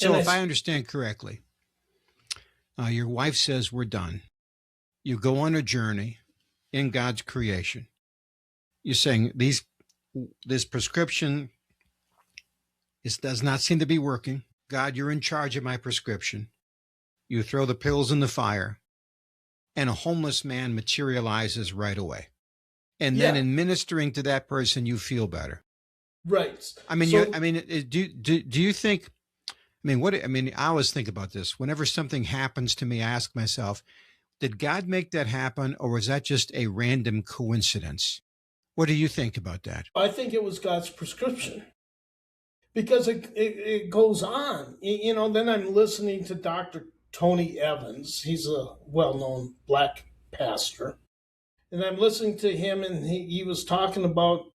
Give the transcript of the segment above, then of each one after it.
So if I understand correctly, your wife says we're done. You go on a journey in God's creation. You're saying this prescription does not seem to be working. God, you're in charge of my prescription. You throw the pills in the fire, and a homeless man materializes right away. And then in ministering to that person, you feel better. Right. I mean, do you think? I always think about this. Whenever something happens to me, I ask myself, did God make that happen, or was that just a random coincidence? What do you think about that? I think it was God's prescription, because it goes on. Then I'm listening to Dr. Tony Evans. He's a well-known black pastor. And I'm listening to him, and he was talking about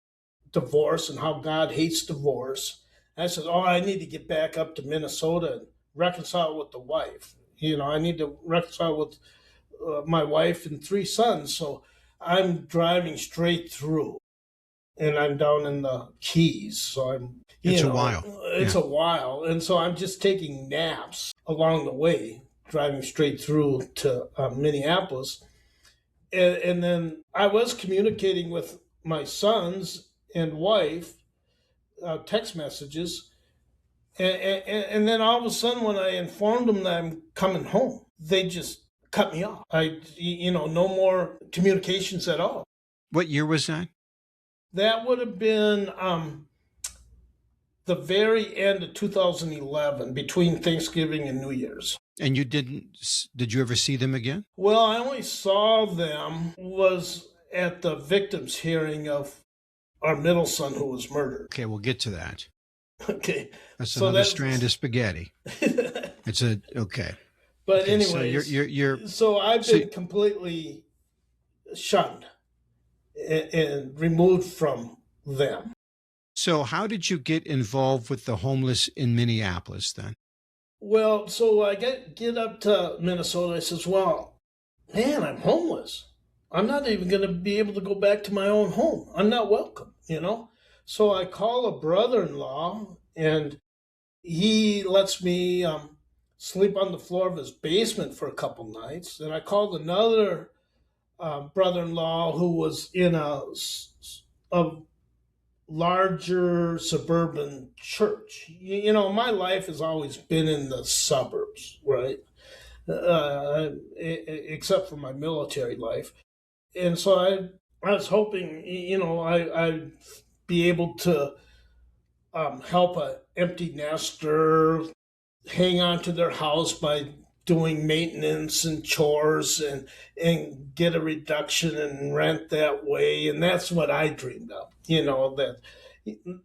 divorce and how God hates divorce. I said, I need to get back up to Minnesota and reconcile with the wife. I need to reconcile with my wife and 3 sons. So I'm driving straight through, and I'm down in the Keys. So it's a while. It's a while. And so I'm just taking naps along the way, driving straight through to Minneapolis. And then I was communicating with my sons and wife, text messages. And then all of a sudden, when I informed them that I'm coming home, they just cut me off. No more communications at all. What year was that? That would have been the very end of 2011, between Thanksgiving and New Year's. And did you ever see them again? Well, I only saw them was at the victim's hearing of our middle son who was murdered. Okay, we'll get to that. Okay. That's another strand of spaghetti. Okay. But okay, anyways, so I've been completely shunned and removed from them. So how did you get involved with the homeless in Minneapolis then? Well, so I get up to Minnesota. I says, well, man, I'm homeless. I'm not even going to be able to go back to my own home. I'm not welcome, So I call a brother-in-law, and he lets me sleep on the floor of his basement for a couple nights. And I called another brother-in-law who was in a larger suburban church. My life has always been in the suburbs, right? Except for my military life. And so I was hoping, I'd be able to help an empty nester hang on to their house by doing maintenance and chores and get a reduction in rent that way. And that's what I dreamed of,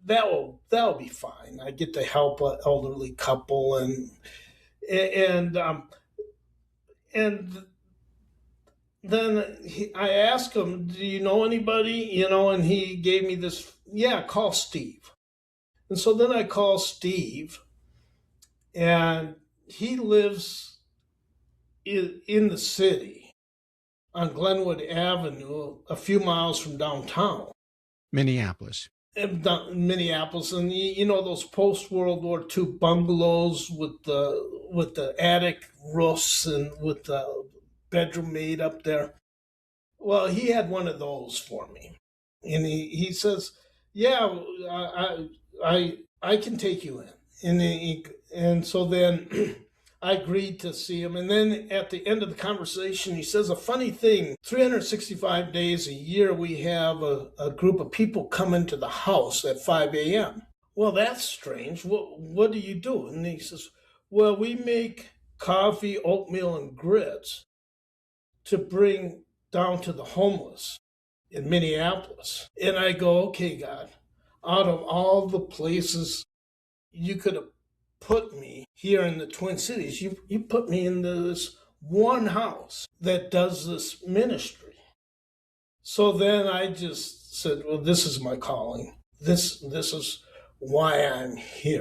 that'll be fine. I get to help an elderly couple and then I asked him, do you know anybody? And he gave me this, call Steve. And so then I call Steve, and he lives in the city on Glenwood Avenue, a few miles from downtown. Minneapolis. Minneapolis, and those post-World War II bungalows with the attic roofs and with the bedroom made up there. Well, he had one of those for me, and he says, I can take you in, and so then I agreed to see him. And then at the end of the conversation, he says a funny thing. 365 days a year, we have a group of people come into the house at 5 a.m. Well, that's strange. What do you do? And he says, well, we make coffee, oatmeal, and grits to bring down to the homeless in Minneapolis. And I go, okay, God, out of all the places you could have put me here in the Twin Cities, you put me in this one house that does this ministry. So then I just said, well, this is my calling. This is why I'm here.